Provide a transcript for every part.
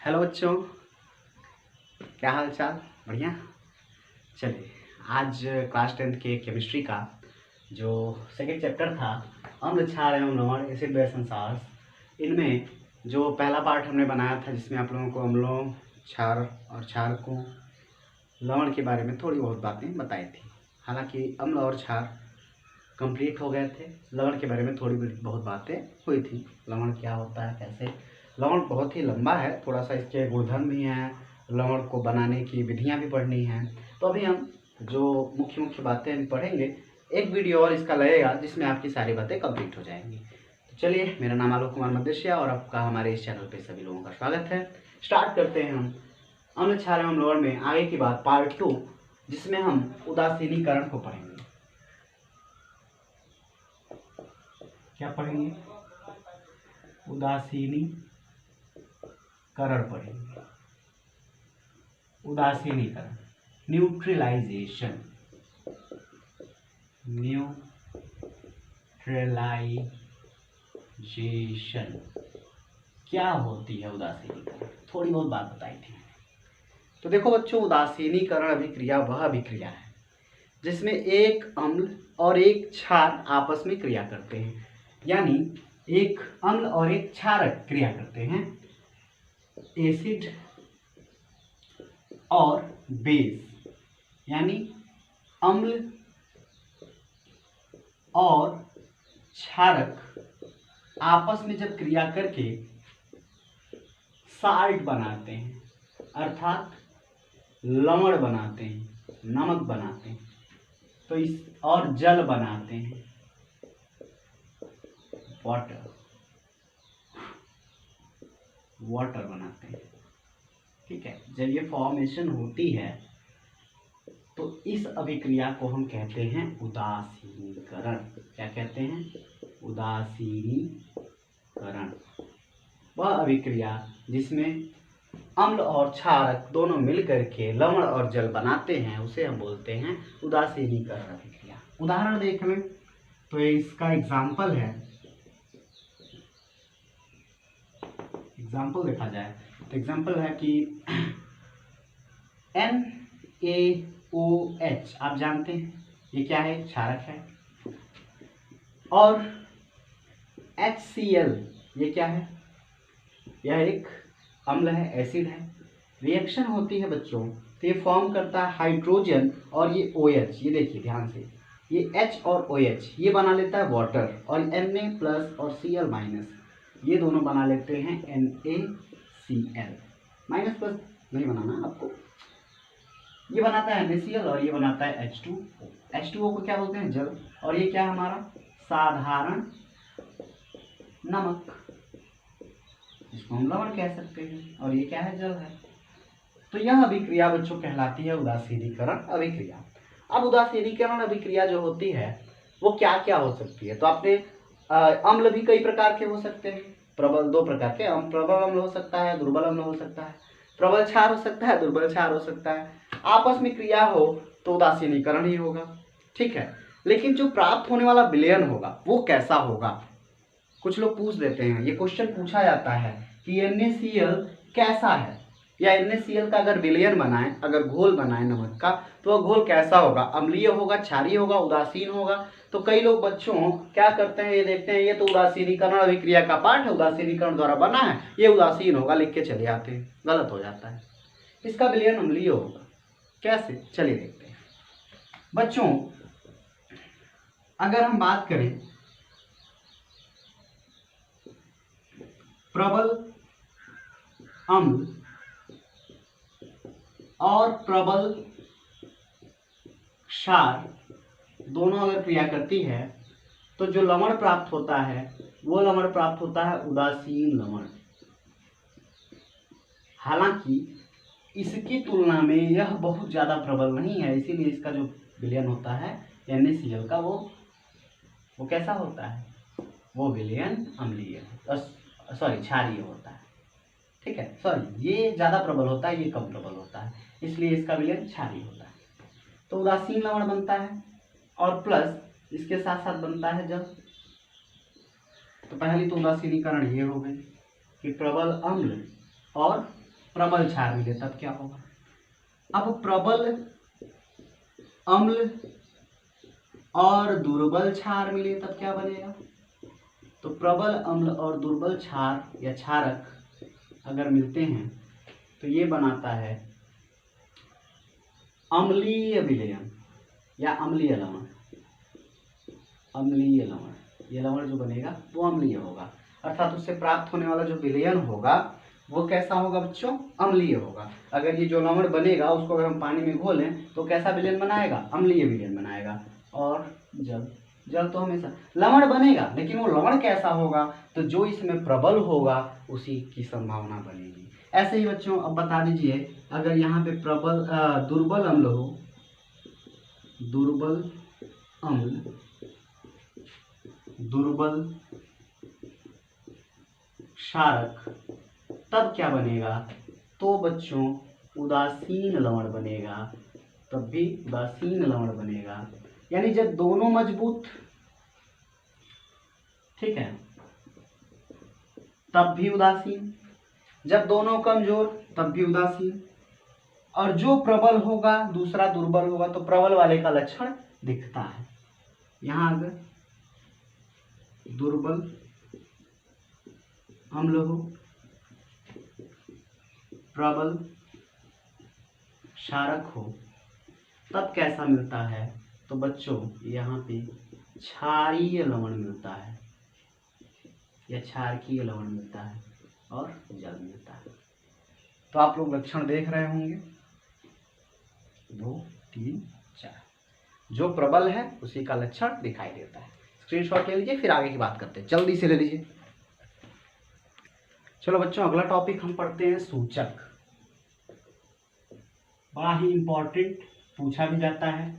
Hello बच्चों, क्या हाल चाल? बढ़िया। चलिए, आज क्लास 10th के केमिस्ट्री का जो सेकेंड चैप्टर था अम्ल क्षार एवं लवण एसिड बेस एंड साल्ट्स, इनमें जो पहला पार्ट हमने बनाया था जिसमें आप लोगों को अम्लों, क्षार और क्षारकों, लवण के बारे में थोड़ी बहुत बातें बताई थी। हालांकि अम्ल और क्षार कंप्लीट हो गए थे। लवण के बारे में थोड़ी बहुत बातें हुई थी। लवण क्या होता है, कैसे। लवण बहुत ही लंबा है, थोड़ा सा इसके गुणधर्म भी हैं, लवण को बनाने की विधियां भी पढ़नी हैं। तो अभी हम जो मुख्य मुख्य बातें हम पढ़ेंगे, एक वीडियो और इसका लगेगा जिसमें आपकी सारी बातें कंप्लीट हो जाएंगी। तो चलिए, मेरा नाम आलोक कुमार मदेशिया और आपका हमारे इस चैनल पे सभी लोगों का स्वागत है। स्टार्ट करते हैं हम अम्ल क्षार एवं लवण में आगे की बात पार्ट 2, जिसमें हम उदासीनीकरण को पढ़ेंगे। क्या पढ़ेंगे? उदासीनीकरण पढ़ेंगे। उदासीनीकरण, न्यूट्रलाइजेशन। न्यूट्रलाइजेशन क्या होती है उदासीनीकरण? थोड़ी बहुत बात बताई थी। तो देखो बच्चों, उदासीनीकरण अभिक्रिया वह अभिक्रिया है जिसमें एक अम्ल और एक क्षार आपस में क्रिया करते हैं, यानी एक अम्ल और एक क्षारक क्रिया करते हैं। एसिड और बेस, यानी अम्ल और क्षारक आपस में जब क्रिया करके साल्ट बनाते हैं, अर्थात लवण बनाते हैं, नमक बनाते हैं, तो इस और जल बनाते हैं, वाटर बनाते हैं। ठीक है, जब ये फॉर्मेशन होती है तो इस अभिक्रिया को हम कहते हैं उदासीनीकरण। क्या कहते हैं? उदासीनीकरण। वह अभिक्रिया जिसमें अम्ल और क्षारक दोनों मिलकर के लवण और जल बनाते हैं, उसे हम बोलते हैं उदासीनीकरण अभिक्रिया। उदाहरण देख लें तो इसका एग्जाम्पल है, एग्जाम्पल देखा जाए तो एग्जाम्पल है कि NaOH आप जानते हैं ये क्या है? क्षारक है। और HCl ये क्या है? यह एक अम्ल है, एसिड है। रिएक्शन होती है बच्चों तो ये फॉर्म करता है हाइड्रोजन और ये OH, ये देखिए ध्यान से, ये H और OH ये बना लेता है वाटर, और Na प्लस और Cl माइनस ये दोनों बना लेते हैं NaCl। माइनस प्लस नहीं बनाना आपको, ये बनाता है NaCl और ये बनाता है H2O। H2O को क्या बोलते हैं? जल। और ये क्या है हमारा? साधारण नमक, इसको हम लवण कह सकते हैं। और ये क्या है? जल है। तो यह अभिक्रिया बच्चों कहलाती है उदासीनीकरण अभिक्रिया। अब उदासीनीकरण अभिक्रिया जो होती है वो क्या क्या हो सकती है? तो आपने अम्ल भी कई प्रकार के हो सकते हैं। प्रबल, दो प्रकार के प्रबल अम्ल हो सकता है, दुर्बल अम्ल हो सकता है। प्रबल क्षार हो सकता है, दुर्बल क्षार हो सकता है। आपस में क्रिया हो तो उदासीनीकरण ही होगा। ठीक है, लेकिन जो प्राप्त होने वाला विलयन होगा वो कैसा होगा? कुछ लोग पूछ देते हैं, ये क्वेश्चन पूछा जाता है कि NaCl कैसा है, या NaCl का अगर विलयन बनाए, अगर घोल बनाए नमक का, तो वह घोल कैसा होगा? अम्लीय होगा, क्षारीय होगा, उदासीन होगा? तो कई लोग बच्चों क्या करते हैं, ये देखते हैं ये तो उदासीनीकरण अभिक्रिया का पार्ट है, उदासीनीकरण द्वारा बना है, ये उदासीन होगा, लिख के चले आते हैं। गलत हो जाता है। इसका विलयन अम्लीय होगा। कैसे? चलिए देखते हैं बच्चों। अगर हम बात करें प्रबल अम्ल और प्रबल क्षार दोनों अगर क्रिया करती है तो जो लवण प्राप्त होता है वो लवण प्राप्त होता है उदासीन लवण। हालांकि इसकी तुलना में यह बहुत ज्यादा प्रबल नहीं है, इसीलिए इसका जो विलयन होता है NaCl का वो कैसा होता है? वो विलयन अम्लीय, सॉरी क्षारीय होता है। ठीक है, सॉरी, ये ज्यादा प्रबल होता है, ये कम प्रबल होता है, इसलिए इसका विलयन क्षारीय होता है। तो उदासीन लवण बनता है और प्लस इसके साथ साथ बनता है जल। तो पहली तो उदासीनीकरण ये हो गई कि प्रबल अम्ल और प्रबल क्षार मिले तब क्या होगा। अब प्रबल अम्ल और दुर्बल क्षार मिले तब क्या बनेगा। तो प्रबल अम्ल और दुर्बल क्षार या क्षारक अगर मिलते हैं तो ये बनाता है अम्लीय विलयन या अम्लीय लवण। अम्लीय लवण, ये लवण जो बनेगा वो अम्लीय होगा, अर्थात उससे प्राप्त होने वाला जो विलयन होगा वो कैसा होगा बच्चों, अम्लीय होगा। अगर ये जो लवण बनेगा उसको अगर हम पानी में घोलें तो कैसा विलयन बनाएगा, अम्लीय विलयन बनाएगा। और जल तो हमेशा लवण बनेगा, लेकिन वो लवण कैसा होगा, तो जो इसमें प्रबल होगा उसी की संभावना बनेगी। ऐसे ही बच्चों अब बता दीजिए, अगर यहाँ पे दुर्बल अम्ल हो, दुर्बल अम्ल, दुर्बल क्षारक, तब क्या बनेगा, तो बच्चों उदासीन लवण बनेगा, तब भी उदासीन लवण बनेगा। यानी जब दोनों मजबूत, ठीक है, तब भी उदासीन, जब दोनों कमजोर तब भी उदासीन, और जो प्रबल होगा दूसरा दुर्बल होगा तो प्रबल वाले का लक्षण दिखता है। यहां अगर दुर्बल अम्ल हो, प्रबल क्षारक हो, तब कैसा मिलता है, तो बच्चों यहाँ पे क्षारीय लवण मिलता है या क्षारकीय लवण मिलता है और जल मिलता है। तो आप लोग लक्षण देख रहे होंगे, 2, 3, 4, जो प्रबल है उसी का लक्षण दिखाई देता है। स्क्रीनशॉट ले लीजिए, फिर आगे की बात करते हैं, जल्दी से ले लीजिए। चलो बच्चों अगला टॉपिक हम पढ़ते हैं सूचक। बड़ा ही इंपॉर्टेंट पूछा भी जाता है।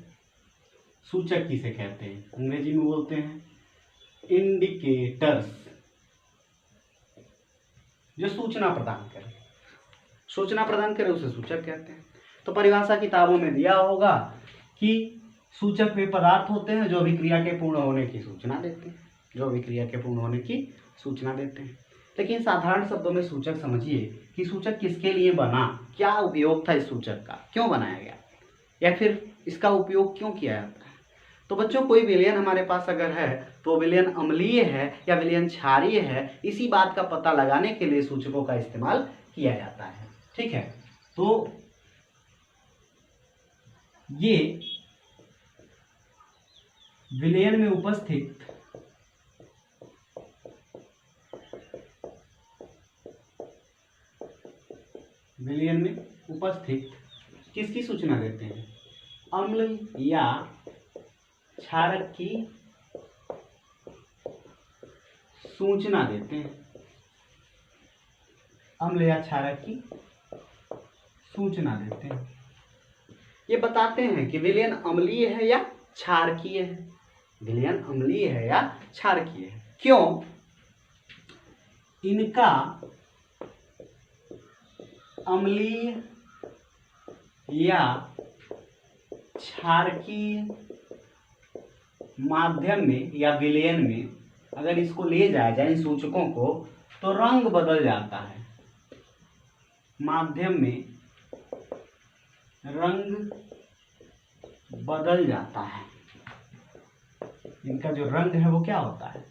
सूचक किसे कहते हैं, अंग्रेजी में बोलते हैं इंडिकेटर्स, जो सूचना प्रदान करे, सूचना प्रदान करे उसे सूचक कहते हैं। तो परिभाषा किताबों में दिया होगा कि सूचक वे पदार्थ होते हैं जो अभिक्रिया के पूर्ण होने की सूचना देते हैं, जो अभिक्रिया के पूर्ण होने की सूचना देते हैं। लेकिन साधारण शब्दों में सूचक समझिए कि सूचक किसके लिए बना, क्या उपयोग था इस सूचक का, क्यों बनाया गया, या फिर इसका उपयोग क्यों किया जाता है। तो बच्चों कोई विलयन हमारे पास अगर है तो विलयन अम्लीय है या विलयन क्षारीय है, इसी बात का पता लगाने के लिए सूचकों का इस्तेमाल किया जाता है। ठीक है, तो ये विलयन में उपस्थित किसकी सूचना देते हैं, अम्ल या क्षारक की सूचना देते हैं, अम्ल या क्षारक की सूचना देते हैं। ये बताते हैं कि विलयन अम्लीय है या क्षारकीय है, विलयन अम्लीय है या क्षारकीय है। क्यों, इनका अम्लीय या क्षारकीय माध्यम में या विलयन में अगर इसको ले जाया जाए इन सूचकों को, तो रंग बदल जाता है, माध्यम में रंग बदल जाता है। इनका जो रंग है वो क्या होता है,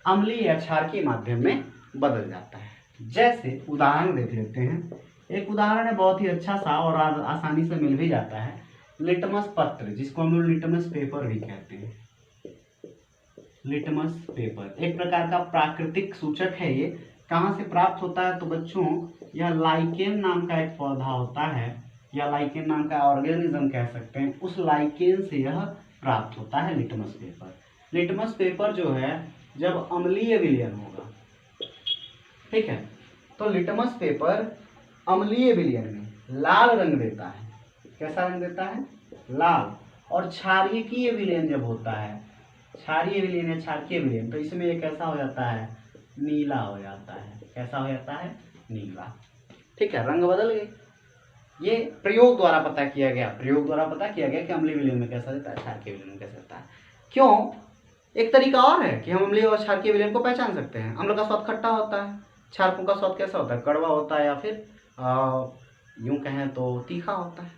अम्लीय या क्षारकीय माध्यम में बदल जाता है। जैसे उदाहरण देख लेते हैं, एक उदाहरण है बहुत ही अच्छा सा और आसानी से मिल भी जाता है, लिटमस पत्र, जिसको हम लोग लिटमस पेपर भी कहते हैं। लिटमस पेपर एक प्रकार का प्राकृतिक सूचक है। ये कहाँ से प्राप्त होता है, तो बच्चों यह लाइकेन नाम का एक पौधा होता है, या लाइकेन नाम का ऑर्गेनिज्म कह सकते हैं, उस लाइकेन से यह प्राप्त होता है लिटमस पेपर। लिटमस पेपर जो है जब अम्लीय विलयन होगा, ठीक है, तो लिटमस पेपर अम्लीय विलयन में लाल रंग देता है। कैसा रंग देता है, लाल। और क्षारकीय विलयन जब होता है, क्षारीय विलयन या क्षारकीय विलयन, तो इसमें ये कैसा हो जाता है, नीला हो जाता है। कैसा हो जाता है, नीला। ठीक है, रंग बदल गए। ये प्रयोग द्वारा पता किया गया, कि अम्लीय विलयन में कैसा देता है, क्षारकीय विलयन में कैसा देता है। क्यों, एक तरीका और है कि हम अम्लीय और क्षारकीय विलयन को पहचान सकते हैं। अम्ल का स्वाद खट्टा होता है, क्षारकों का स्वाद कैसा होता है, कड़वा होता है या फिर यूँ कहें तो तीखा होता है।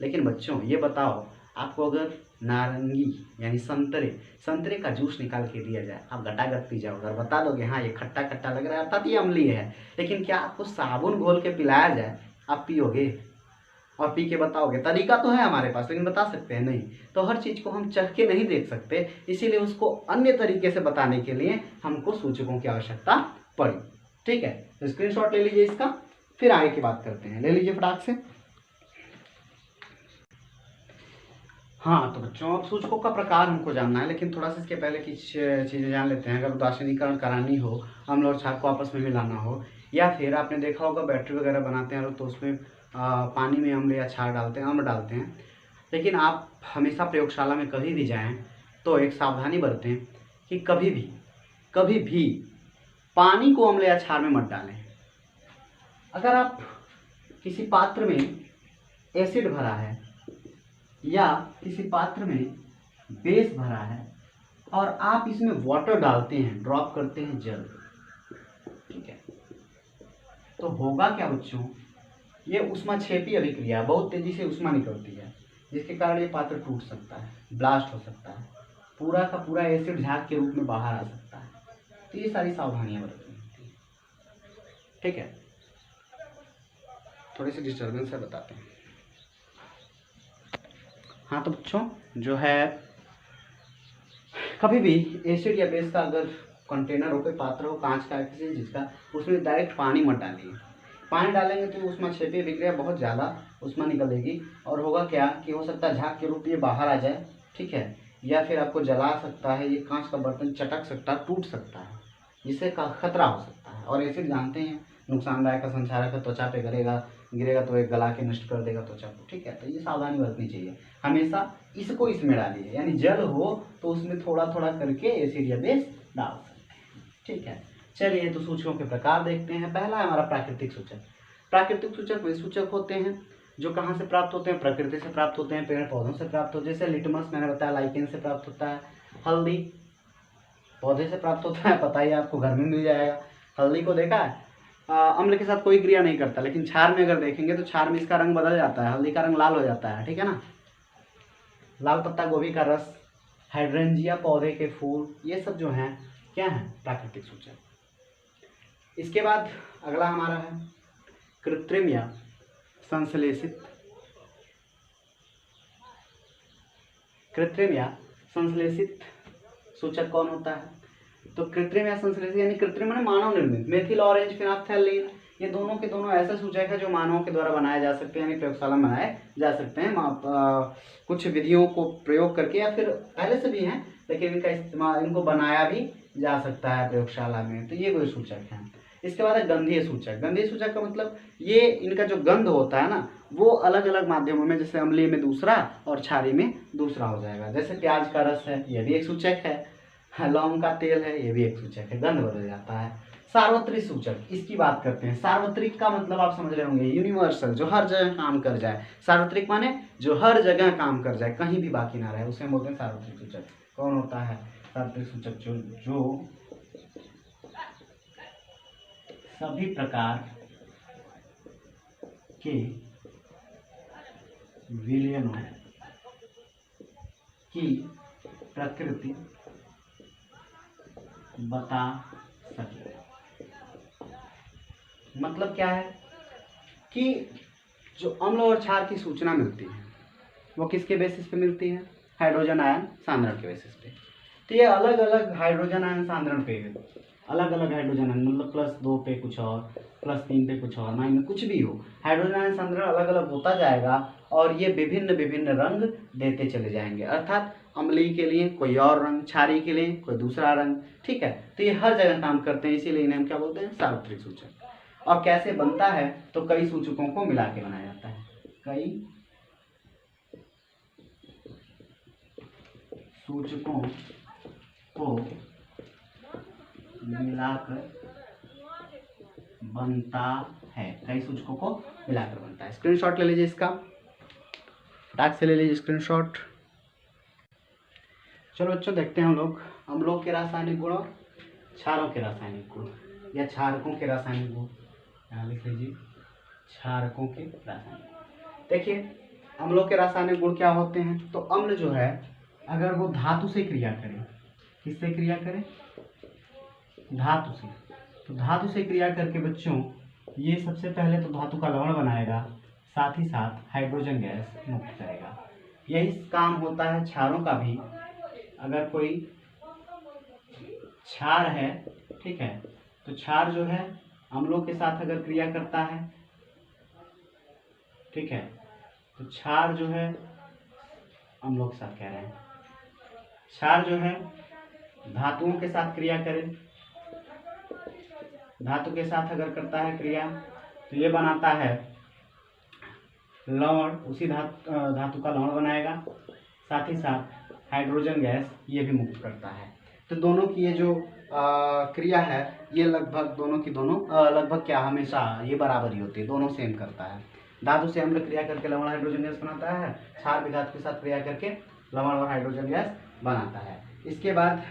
लेकिन बच्चों ये बताओ, आपको अगर नारंगी यानी संतरे का जूस निकाल के दिया जाए, आप गटागट पी जाओगे और बता दोगे हाँ ये खट्टा खट्टा लग रहा है अर्थात ये अम्लीय है। लेकिन क्या आपको साबुन घोल के पिलाया जाए, आप पियोगे और पी के बताओगे? तरीका तो है हमारे पास, लेकिन बता सकते हैं नहीं। तो हर चीज़ को हम चख के नहीं देख सकते, इसीलिए उसको अन्य तरीके से बताने के लिए हमको सूचकों की आवश्यकता पड़ी। ठीक है, तो स्क्रीनशॉट ले लीजिए इसका, फिर आगे की बात करते हैं। ले लीजिए फटाक से। हाँ तो बच्चों, अब सूचकों का प्रकार हमको जानना है, लेकिन थोड़ा सा इसके पहले कुछ चीज़ें जान लेते हैं। अगर उदासीनीकरण करानी हो, अम्ल और क्षार को आपस में मिलाना हो, या फिर आपने देखा होगा बैटरी वगैरह बनाते हैं लोग, तो उसमें पानी में अम्ल या क्षार डालते हैं, अम्ल डालते हैं। लेकिन आप हमेशा प्रयोगशाला में कभी भी जाएं तो एक सावधानी बरतें कि कभी भी पानी को अम्ल या क्षार में मत डालें। अगर आप किसी पात्र में एसिड भरा है या किसी पात्र में बेस भरा है और आप इसमें वाटर डालते हैं, ड्रॉप करते हैं जल, ठीक है, तो होगा क्या बच्चों, ये ऊष्माक्षेपी अभिक्रिया, बहुत तेजी से ऊष्मा निकलती है, जिसके कारण ये पात्र टूट सकता है, ब्लास्ट हो सकता है, पूरा का पूरा एसिड झाग के रूप में बाहर आ सकता है। तो ये सारी सावधानियां बरतनी होती है। ठीक है, थोड़ी सी डिस्टर्बेंस है, बताते हैं। हाँ तो बच्चों, जो है कभी भी एसिड या बेस का अगर कंटेनर हो, कोई पात्र हो, कांच का किसी जिसका, उसमें डायरेक्ट पानी मत डालिए। पानी डालेंगे तो ऊष्माक्षेपी अभिक्रिया बहुत ज़्यादा ऊष्मा निकलेगी और होगा क्या कि हो सकता है झाग के रूप ये बाहर आ जाए, ठीक है, या फिर आपको जला सकता है, ये कांच का बर्तन चटक सकता है, टूट सकता है, जिससे का खतरा हो सकता है। और एसिड जानते हैं नुकसानदायक का संचारक है, त्वचा पे गिरेगा तो एक गला के नष्ट कर देगा त्वचा को। ठीक है, तो ये सावधानी बरतनी चाहिए, हमेशा इसको इसमें डालिए, यानी जल हो तो उसमें थोड़ा थोड़ा करके एसिड या बेस डाल सकते हैं। ठीक है, चलिए तो सूचकों के प्रकार देखते हैं। पहला है हमारा प्राकृतिक सूचक। प्राकृतिक सूचक वे सूचक होते हैं जो कहाँ से प्राप्त होते हैं? प्रकृति से प्राप्त होते हैं, पेड़ पौधों से प्राप्त होते हैं। जैसे लिटमस मैंने बताया लाइकेन से प्राप्त होता है, हल्दी पौधे से प्राप्त होता है, पता ही आपको घर में मिल जाएगा। हल्दी को देखा है, अम्ल के साथ कोई क्रिया नहीं करता, लेकिन क्षार में अगर देखेंगे तो क्षार में इसका रंग बदल जाता है, हल्दी का रंग लाल हो जाता है। ठीक है ना, लाल पत्ता गोभी का रस, हाइड्रेंजिया पौधे के फूल, ये सब जो हैं क्या है? प्राकृतिक सूचक। इसके बाद अगला हमारा है कृत्रिम या संश्लेषित। कृत्रिम या संश्लेषित सूचक कौन होता है? तो कृत्रिम या संश्लेषित यानी कृत्रिम माने मानव निर्मित। मेथिल ऑरेंज फिनाफ्थैलीन, ये दोनों के दोनों ऐसे सूचक है जो मानवों के द्वारा बनाए जा सकते हैं, यानी प्रयोगशाला में बनाए जा सकते हैं, कुछ विधियों को प्रयोग करके, या फिर पहले से भी हैं लेकिन इनका इस्तेमाल, इनको बनाया भी जा सकता है प्रयोगशाला में। तो ये कोई सूचक हैं। इसके बाद है गंधीय सूचक। गंधीय सूचक का मतलब ये इनका जो गंध होता है ना, वो अलग अलग माध्यमों में, जैसे अम्लीय में दूसरा और क्षारीय में दूसरा हो जाएगा। जैसे प्याज का रस है, यह भी एक सूचक है, लौंग का तेल है, ये भी एक सूचक है, गंध बदल जाता है। सार्वत्रिक सूचक, इसकी बात करते हैं। सार्वत्रिक का मतलब आप समझ रहे होंगे, यूनिवर्सल, जो हर जगह काम कर जाए। सार्वत्रिक माने जो हर जगह काम कर जाए, कहीं भी बाकी ना रहे, उसे हम बोलते हैं सार्वत्रिक सूचक। कौन होता है सार्वत्रिक सूचक? जो सभी प्रकार के विलयनों की प्रकृति बता सके। मतलब क्या है कि जो अम्ल और क्षार की सूचना मिलती है वो किसके बेसिस पे मिलती है? हाइड्रोजन आयन सांद्रण के बेसिस पे। तो ये अलग अलग हाइड्रोजन आयन सांद्रण पे है, अलग अलग हाइड्रोजन आयन, मतलब +2 पे कुछ और, +3 पे कुछ और, माइनस कुछ भी हो, हाइड्रोजन आयन सांद्रण अलग अलग होता जाएगा और ये विभिन्न विभिन्न रंग देते चले जाएंगे। अर्थात अम्लीय के लिए कोई और रंग, क्षारीय के लिए कोई दूसरा रंग। ठीक है, तो ये हर जगह काम करते हैं, इसीलिए इन्हें हम क्या बोलते हैं? सार्वत्रिक सूचक। और कैसे बनता है? तो कई सूचकों को मिला के बनाया जाता है, कई सूचकों को मिलाकर बनता है, कई सूचकों को मिलाकर बनता है। स्क्रीनशॉट ले लीजिए इसका, फटाक से ले लीजिए स्क्रीनशॉट। चलो बच्चों, देखते हैं हम लोग अम्लों के रासायनिक गुण और क्षारों के रासायनिक गुण, या क्षारकों के रासायनिक गुण। यहाँ लिख लीजिए क्षारकों के रासायनिक। देखिए अम्लों के रासायनिक गुण क्या होते हैं, तो अम्ल जो है अगर वो धातु से क्रिया करे, किससे क्रिया करे, धातु से, तो धातु से क्रिया करके बच्चों ये सबसे पहले तो धातु का लवण बनाएगा, साथ ही साथ हाइड्रोजन गैस मुक्त करेगा। यही काम होता है क्षारों का भी। अगर कोई क्षार है, ठीक है, तो क्षार जो है अम्लों के साथ अगर क्रिया करता है, ठीक है, तो क्षार जो है अम्लों के साथ कह रहे हैं, क्षार जो है धातुओं के साथ क्रिया करे, धातु के साथ अगर करता है क्रिया तो ये बनाता है लवण, उसी धातु का लवण बनाएगा, साथ ही साथ हाइड्रोजन गैस ये भी मुक्त करता है। तो दोनों की ये जो क्रिया है ये लगभग दोनों की दोनों लगभग क्या हमेशा ये बराबर ही होती है, दोनों सेम करता है। धातु से अम्ल क्रिया करके लवण हाइड्रोजन गैस बनाता है, क्षार भी धातु के साथ क्रिया करके लवण और हाइड्रोजन गैस बनाता है। इसके बाद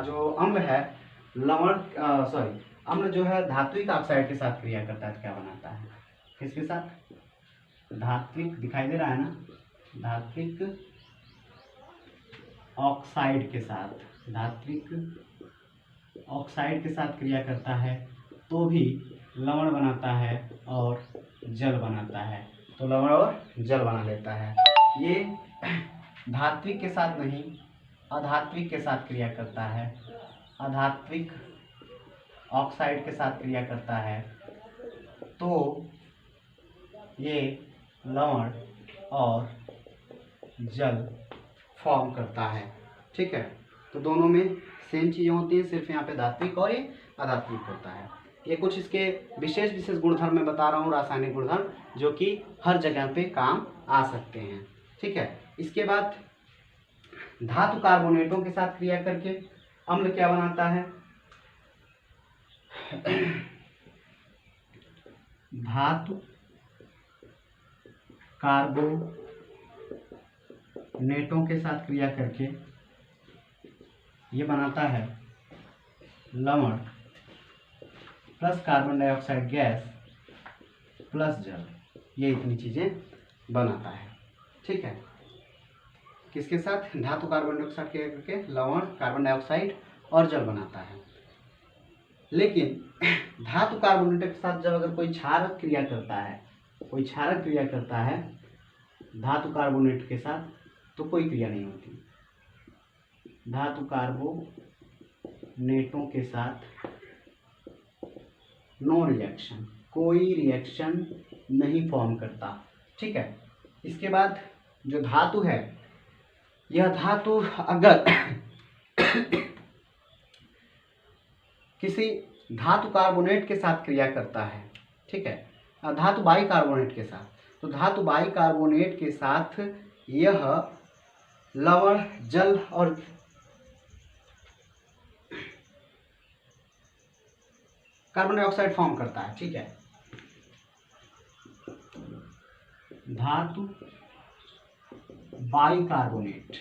जो अम्ल है अम्ल जो है धात्विक ऑक्साइड के साथ क्रिया करता है, तो क्या बनाता है, किसके साथ, धात्विक दिखाई दे रहा है ना, धात्विक ऑक्साइड के साथ, धात्विक ऑक्साइड के साथ क्रिया करता है तो भी लवण बनाता है और जल बनाता है, तो लवण और जल बना लेता है। ये धात्विक के साथ नहीं अधात्विक के साथ क्रिया करता है, अधात्विक ऑक्साइड के साथ क्रिया करता है तो ये लवण और जल फॉर्म करता है, ठीक है। तो दोनों में सेम चीज़ें होती हैं, सिर्फ यहाँ पे धात्विक और ये अधात्विक होता है। ये कुछ इसके विशेष गुणधर्म मैं बता रहा हूँ, रासायनिक गुणधर्म, जो कि हर जगह पे काम आ सकते हैं, ठीक है। इसके बाद धातु कार्बोनेटों के साथ क्रिया करके अम्ल क्या बनाता है, धातु कार्बोनेटों के साथ क्रिया करके ये बनाता है लवण plus carbon dioxide gas plus जल, ये इतनी चीजें बनाता है, ठीक है। किसके साथ, धातु कार्बन डाइऑक्साइड क्रिया करके लवण, कार्बन डाइऑक्साइड और जल बनाता है। लेकिन धातु कार्बोनेट के साथ जब अगर कोई क्षारक क्रिया करता है, कोई क्षारक क्रिया करता है धातु कार्बोनेट के साथ, तो कोई क्रिया नहीं होती। धातु कार्बोनेटों के साथ नो रिएक्शन, कोई रिएक्शन नहीं फॉर्म करता, ठीक है। इसके बाद जो धातु है, यह धातु अगर किसी धातु कार्बोनेट के साथ क्रिया करता है, ठीक है, धातु बाई कार्बोनेट के साथ, तो धातु बाई कार्बोनेट के साथ यह लवण, जल और कार्बन डाइऑक्साइड फॉर्म करता है, ठीक है। धातु बाई कार्बोनेट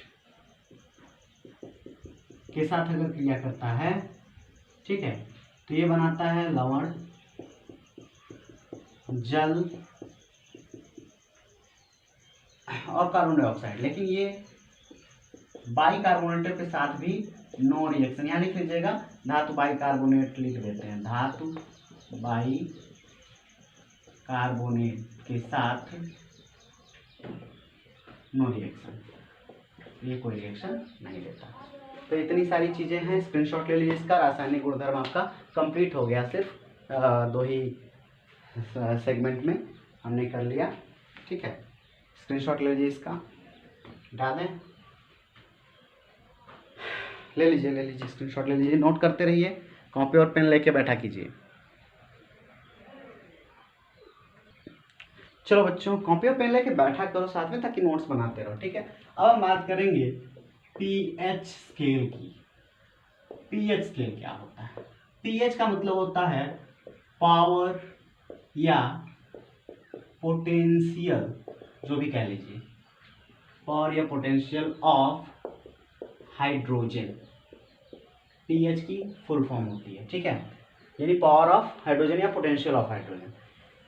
के साथ अगर क्रिया करता है, ठीक है, तो ये बनाता है लवण, जल और कार्बन डाइऑक्साइड। लेकिन ये बाई कार्बोनेट के साथ भी नो रिएक्शन, यहाँ लिख लीजिएगा, धातु बाई कार्बोनेट लिख देते हैं, धातु बाई कार्बोनेट के साथ नो रिएक्शन, ये कोई रिएक्शन नहीं देता। तो इतनी सारी चीजें हैं, स्क्रीनशॉट ले लीजिए इसका। रासायनिक गुणधर्म आपका कंप्लीट हो गया, सिर्फ 2 ही सेगमेंट में हमने कर लिया, ठीक है। स्क्रीनशॉट ले लीजिए इसका, डाल दें, ले लीजिए स्क्रीनशॉट ले लीजिए, नोट करते रहिए, कॉपी और पेन लेके बैठा कीजिए। चलो बच्चों, कॉपी और पेन लेके बैठा करो साथ में, ताकि नोट्स बनाते रहो, ठीक है। अब हम बात करेंगे पीएच स्केल की। पीएच स्केल क्या होता है? पीएच का मतलब होता है पावर या पोटेंशियल, जो भी कह लीजिए, पावर या पोटेंशियल ऑफ हाइड्रोजन, पीएच की फुल फॉर्म होती है, ठीक है, यानी पावर ऑफ हाइड्रोजन या पोटेंशियल ऑफ हाइड्रोजन।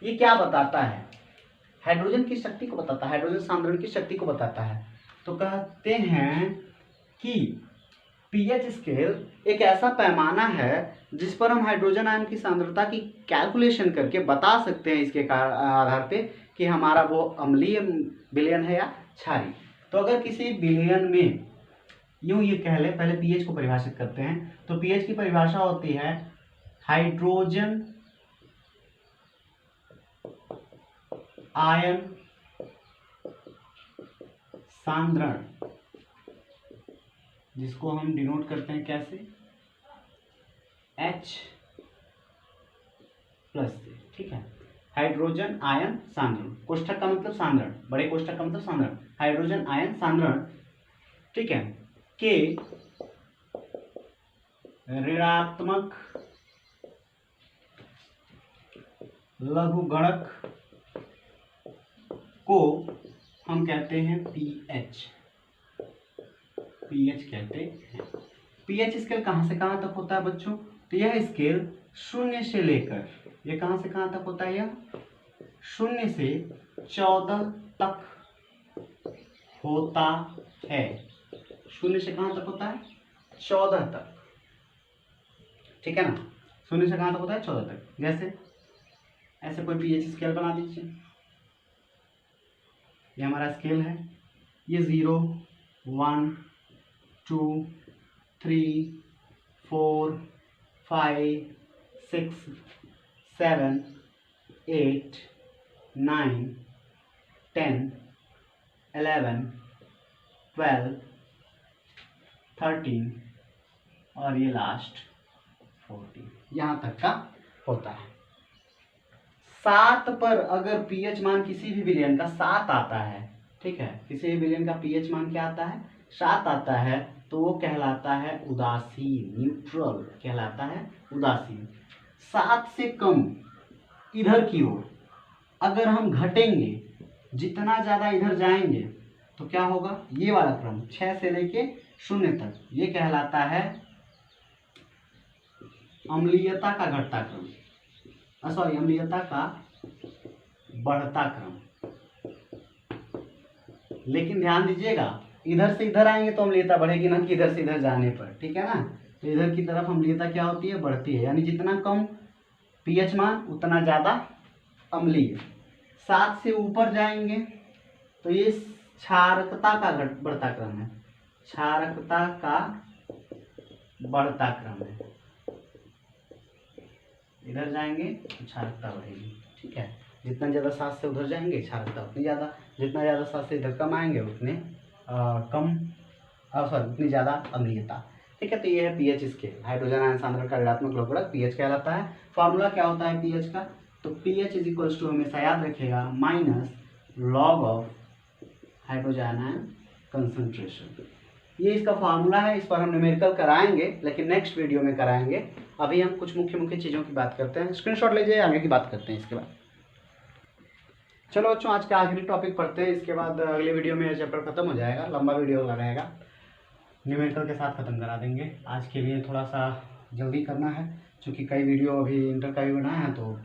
ये क्या बताता है? हाइड्रोजन की शक्ति को बताता है, हाइड्रोजन सांद्रण की शक्ति को बताता है। तो कहते हैं कि पीएच स्केल एक ऐसा पैमाना है जिस पर हम हाइड्रोजन आयन की सांद्रता की कैलकुलेशन करके बता सकते हैं इसके आधार पे कि हमारा वो अम्लीय विलयन है या क्षारीय। तो अगर किसी विलयन में यूं ये कह ले, पहले पीएच को परिभाषित करते हैं। तो पीएच की परिभाषा होती है हाइड्रोजन आयन सांद्रण, जिसको हम डिनोट करते हैं कैसे? H प्लस से, ठीक है। हाइड्रोजन आयन सांद्रण, कोष्ठक का मतलब सांद्रण, बड़े कोष्ठक का मतलब सांद्रण, हाइड्रोजन आयन सांद्रण, ठीक है, के ऋणात्मक लघुगणक को हम कहते हैं पीएच, पीएच कहते हैं। पीएच स्केल कहां से कहां तक होता है बच्चों? तो यह स्केल 0 से लेकर, ये कहां से कहां तक होता है? यह 0 से 14 तक होता है। 0 से कहां तक होता है? 14 तक, ठीक है ना। 0 से कहां तक होता है? 14 तक। जैसे ऐसे कोई पीएच स्केल बना दीजिए, ये हमारा स्केल है, ये 0 1 2 3 4 5 6 7 8 9 10 11 12 13 और ये लास्ट 14, यहाँ तक का होता है। 7 पर अगर पीएच मान किसी भी विलयन का 7 आता है, ठीक है, किसी भी विलयन का पीएच मान क्या आता है? 7 आता है, तो वो कहलाता है उदासीन, न्यूट्रल कहलाता है, उदासीन। 7 से कम इधर की ओर अगर हम घटेंगे, जितना ज़्यादा इधर जाएंगे तो क्या होगा? ये वाला क्रम 6 से लेके 0 तक, ये कहलाता है अम्लीयता का घटता क्रम, सॉरी अम्लीयता का बढ़ता क्रम। लेकिन ध्यान दीजिएगा, इधर से इधर आएंगे तो अम्लीयता बढ़ेगी ना कि इधर से इधर जाने पर, ठीक है ना। तो इधर की तरफ अम्लीयता क्या होती है? बढ़ती है, यानी जितना कम पीएच मान उतना ज़्यादा अम्लीय। 7 से ऊपर जाएंगे तो ये क्षारकता का बढ़ता क्रम है, क्षारकता का बढ़ता क्रम है। इधर जाएंगे तो क्षारकता बढ़ेगी, ठीक है। जितना ज़्यादा 7 से उधर जाएंगे क्षारकता उतनी ज़्यादा, जितना ज़्यादा 7 से इधर कम आएंगे उतने उतनी ज़्यादा अम्लीयता, ठीक है। तो ये है पीएच स्केल, हाइड्रोजन आयन सांद्रण का ऋणात्मक लघुगणक पीएच कहलाता है। फॉर्मूला क्या होता है पीएच का? तो पीएच इज इक्वल्स टू, हमेशा याद रखिएगा, minus log of hydrogen ion concentration. ये इसका फार्मूला है, इस पर हम न्यूमेरिकल कराएंगे, लेकिन नेक्स्ट वीडियो में कराएंगे। अभी हम कुछ मुख्य मुख्य चीज़ों की बात करते हैं, स्क्रीनशॉट लीजिए, आगे की बात करते हैं इसके बाद। चलो बच्चों, आज का आखिरी टॉपिक पढ़ते हैं, इसके बाद अगले वीडियो में चैप्टर खत्म हो जाएगा, लंबा वीडियो रहेगा, न्यूमेरिकल के साथ खत्म करा देंगे। आज के लिए थोड़ा सा जल्दी करना है, क्योंकि कई वीडियो अभी इंटर का भी बनाए हैं, तो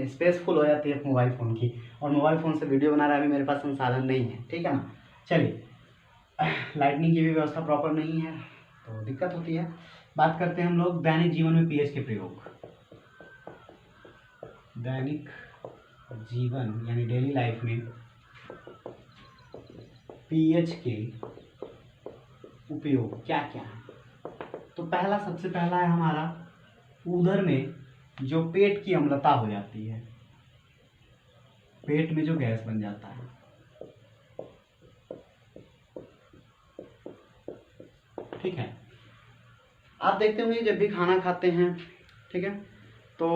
स्पेस फुल हो जाती है मोबाइल फ़ोन की, और मोबाइल फ़ोन से वीडियो बना रहा है अभी मेरे पास संसाधन नहीं है, ठीक है ना। चलिए, लाइटनिंग की भी व्यवस्था प्रॉपर नहीं है तो दिक्कत होती है। बात करते हैं हम लोग दैनिक जीवन में पीएच के प्रयोग। दैनिक जीवन यानी डेली लाइफ में पीएच के उपयोग क्या क्या है? तो पहला, सबसे पहला है हमारा उदर में जो पेट की अम्लता हो जाती है, पेट में जो गैस बन जाता है, ठीक है। आप देखते होंगे जब भी खाना खाते हैं, ठीक है, तो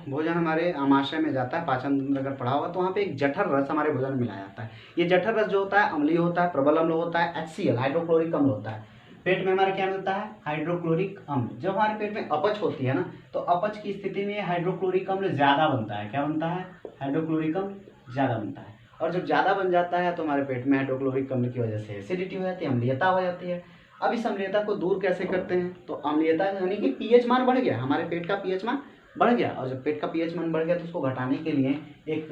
भोजन हमारे आमाशय में जाता है, पाचन तंत्र अगर पड़ा होगा तो वहाँ पे एक जठर रस हमारे भोजन में मिलाया जाता है। ये जठर रस जो होता है अम्लीय होता है, प्रबल अम्ल होता है, HCl हाइड्रोक्लोरिक अम्ल होता है। पेट में हमारे क्या मिलता है? हाइड्रोक्लोरिक अम्ल। जब हमारे पेट में अपच होती है ना, तो अपच की स्थिति में हाइड्रोक्लोरिक अम्ल ज़्यादा बनता है। क्या बनता है? हाइड्रोक्लोरिक अम्ल ज़्यादा बनता है। और जब ज़्यादा बन जाता है तो हमारे पेट में हाइड्रोक्लोरिक अम्ल की वजह से एसिडिटी हो जाती है, अम्लीयता हो जाती है। अब इस अम्लीयता को दूर कैसे करते हैं? तो अम्लीयता यानी कि पीएच मान बढ़ गया, हमारे पेट का पीएच मान बढ़ गया, और जब पेट का पीएच मान बढ़ गया तो उसको घटाने के लिए एक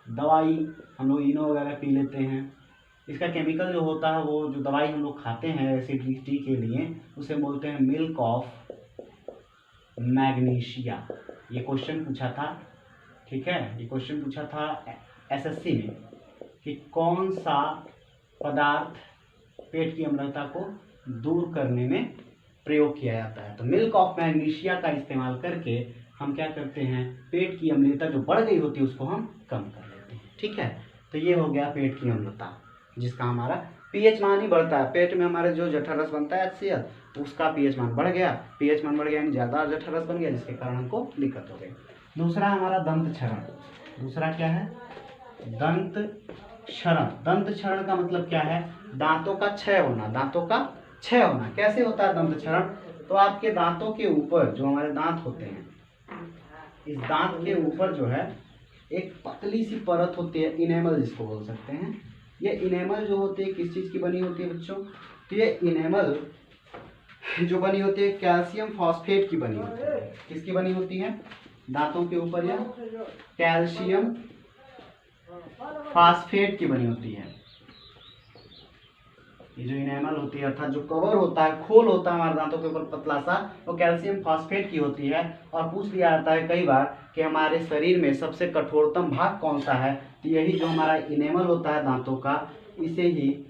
दवाई हम लोग इनो वगैरह पी लेते हैं। इसका केमिकल जो होता है, वो जो दवाई हम लोग खाते हैं एसिडिटी के लिए, उसे बोलते हैं मिल्क ऑफ मैग्नीशिया। ये क्वेश्चन पूछा था, ठीक है, ये क्वेश्चन पूछा था एसएससी में कि कौन सा पदार्थ पेट की अम्लता को दूर करने में प्रयोग किया जाता है। तो मिल्क ऑफ मैग्नीशिया का इस्तेमाल करके हम क्या करते हैं, पेट की अम्लता जो बढ़ गई होती है उसको हम कम कर लेते हैं, ठीक है। तो ये हो गया पेट की अम्लता, जिसका हमारा पीएच मान ही बढ़ता है। पेट में हमारे जो जठररस बनता है HCl, उसका पीएच मान बढ़ गया, पीएच मान बढ़ गया यानी ज़्यादा जठररस बन गया, जिसके कारण हमको दिक्कत हो गई। दूसरा हमारा दंत क्षरण। दूसरा क्या है, दंत क्षरण। दंत क्षरण का मतलब क्या है, दांतों का क्षय होना। दांतों का क्षय होना कैसे होता है दंत क्षरण, तो आपके दांतों के ऊपर जो हमारे दांत होते हैं, इस दांत के ऊपर जो है एक पतली सी परत होती है, इनेमल जिसको बोल सकते हैं। ये इनेमल जो होती है किस चीज़ की बनी होती है बच्चों, तो ये इनेमल जो बनी होती है कैल्शियम फॉस्फेट की बनी होती है। किसकी बनी होती है, दांतों के ऊपर यह कैल्शियम फास्फेट की बनी होती है। ये जो इनेमल होती है, अर्थात जो कवर होता है, खोल होता है हमारे दांतों के ऊपर पतला सा, वो कैल्शियम फास्फेट की होती है। और पूछ लिया जाता है कई बार कि हमारे शरीर में सबसे कठोरतम भाग कौन सा है, तो यही जो हमारा इनेमल होता है दांतों का, इसे ही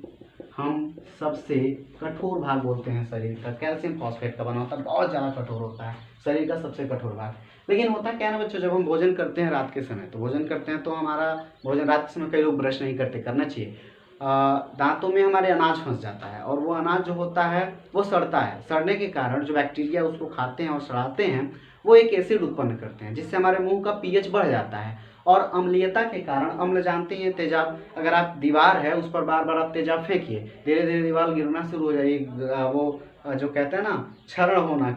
हम सबसे कठोर भाग बोलते हैं शरीर का। कैल्शियम फॉस्फेट का बना होता है, बहुत ज़्यादा कठोर होता है, शरीर का सबसे कठोर भाग। लेकिन होता क्या है ना बच्चों, जब हम भोजन करते हैं रात के समय, तो भोजन करते हैं तो हमारा भोजन रात के समय कई लोग ब्रश नहीं करते, करना चाहिए। दांतों में हमारे अनाज फंस जाता है, और वो अनाज जो होता है वो सड़ता है। सड़ने के कारण जो बैक्टीरिया उसको खाते हैं और सड़ाते हैं, वो एक एसिड उत्पन्न करते हैं, जिससे हमारे मुंह का पीएच बढ़ जाता है। और अम्लीयता के कारण, अम्ल जानते हैं तेजाब, अगर आप दीवार है उस पर बार बार आप तेजाब फेंकिए, धीरे धीरे दीवार गिरना शुरू हो जाएगी। वो जो कहते हैं ना क्षरण होना,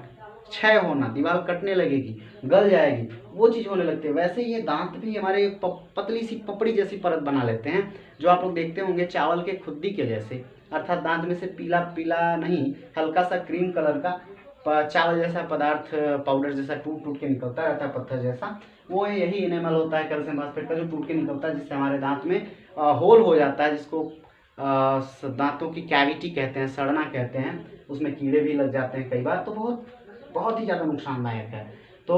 क्षय होना, दीवार कटने लगेगी, गल जाएगी, वो चीज़ होने लगती है। वैसे ये दांत भी हमारे एक पतली सी पपड़ी जैसी परत बना लेते हैं, जो आप लोग देखते होंगे चावल के खुद्दी के जैसे, अर्थात दांत में से पीला पीला नहीं, हल्का सा क्रीम कलर का चावल जैसा पदार्थ, पाउडर जैसा टूट टूट के निकलता रहता है, पत्थर जैसा, वो यही इनेमल होता है कैल्शियम फास्फेट का, जो टूट के निकलता है, जिससे हमारे दांत में होल हो जाता है, जिसको दांतों की कैविटी कहते हैं, सड़ना कहते हैं। उसमें कीड़े भी लग जाते हैं कई बार, तो बहुत बहुत ही ज़्यादा नुकसानदायक है। तो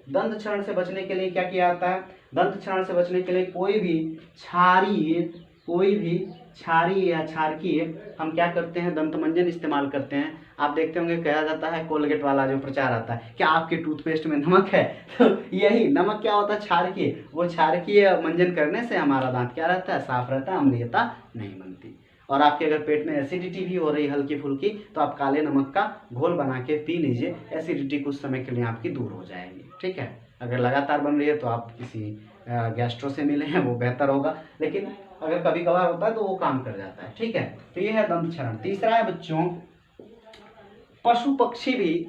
दंत क्षरण से बचने के लिए क्या किया जाता है, दंत क्षरण से बचने के लिए कोई भी क्षारीय या क्षारकीय हम क्या करते हैं, दंत मंजन इस्तेमाल करते हैं। आप देखते होंगे कहा जाता है, कोलगेट वाला जो प्रचार आता है, क्या आपके टूथपेस्ट में नमक है, तो यही नमक क्या होता है, क्षारकीय। वो क्षारकीय मंजन करने से हमारा दांत क्या रहता है, साफ रहता है, अम्लीयता नहीं बनती। और आपके अगर पेट में एसिडिटी भी हो रही हल्की फुल्की, तो आप काले नमक का घोल बना के पी लीजिए, एसिडिटी कुछ समय के लिए आपकी दूर हो जाएगी, ठीक है। अगर लगातार बन रही है तो आप किसी गैस्ट्रो से मिले हैं, वो बेहतर होगा, लेकिन अगर कभी कभार होता है तो वो काम कर जाता है, ठीक है। तो ये है दंत क्षरण। तीसरा है बच्चों, पशु पक्षी भी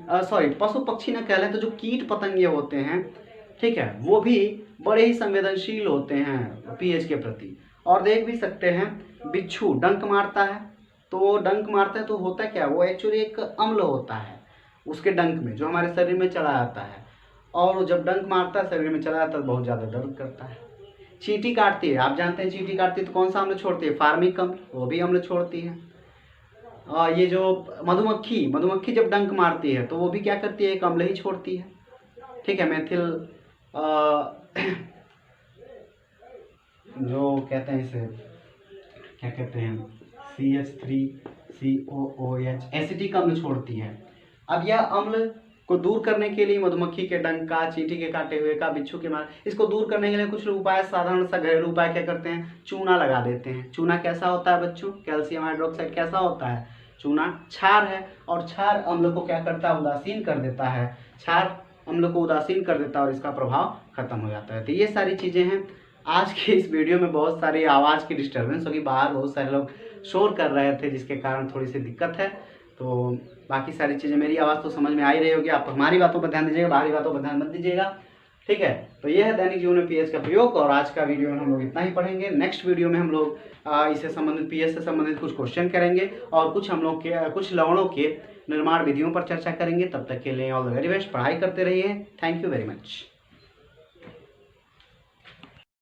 पशु पक्षी न कह लें तो जो कीट पतंगे होते हैं, ठीक है, वो भी बड़े ही संवेदनशील होते हैं पीएच के प्रति। और देख भी सकते हैं, बिच्छू डंक मारता है, तो डंक मारता है तो होता क्या है, वो एक्चुअली एक अम्ल होता है उसके डंक में, जो हमारे शरीर में चला जाता है, और जब डंक मारता है शरीर में चला जाता है तो बहुत ज़्यादा दर्द करता है। चींटी काटती है, आप जानते हैं चींटी काटती है तो कौन सा अम्ल छोड़ती है, फार्मिक अम्ल, वो भी अम्ल छोड़ती है। ये जो मधुमक्खी जब डंक मारती है तो वो भी क्या करती है, एक अम्ल ही छोड़ती है, ठीक है, मेथिल जो कहते हैं इसे क्या कहते हैं, CH3COOH एसिटिक अम्ल छोड़ती है। अब यह अम्ल को दूर करने के लिए मधुमक्खी के डंक का, चींटी के काटे हुए का, बिच्छू के मार, इसको दूर करने के लिए कुछ उपाय, साधारण सा घरेलू उपाय क्या करते हैं, चूना लगा देते हैं। चूना कैसा होता है बच्चों, कैल्शियम हाइड्रोक्साइड कैसा होता है, चूना क्षार है, और क्षार अम्ल को क्या करता है, उदासीन कर देता है, क्षार अम्ल को उदासीन कर देता है और इसका प्रभाव खत्म हो जाता है। तो ये सारी चीज़ें हैं। आज के इस वीडियो में बहुत सारी आवाज़ की डिस्टर्बेंस होगी, बाहर बहुत सारे लोग शोर कर रहे थे, जिसके कारण थोड़ी सी दिक्कत है। तो बाकी सारी चीज़ें, मेरी आवाज़ तो समझ में आ ही रही होगी, आप हमारी बातों पर ध्यान दीजिएगा, बाहरी बातों पर ध्यान मत दीजिएगा, ठीक है। तो ये है दैनिक जीवन में पीएच का प्रयोग, और आज का वीडियो में हम लोग इतना ही पढ़ेंगे। नेक्स्ट वीडियो में हम लोग इससे संबंधित, पीएच से संबंधित कुछ क्वेश्चन करेंगे, और कुछ हम लोग के कुछ लवणों के निर्माण विधियों पर चर्चा करेंगे। तब तक के लिए ऑल द वेरी बेस्ट, पढ़ाई करते रहिए। Thank you very much.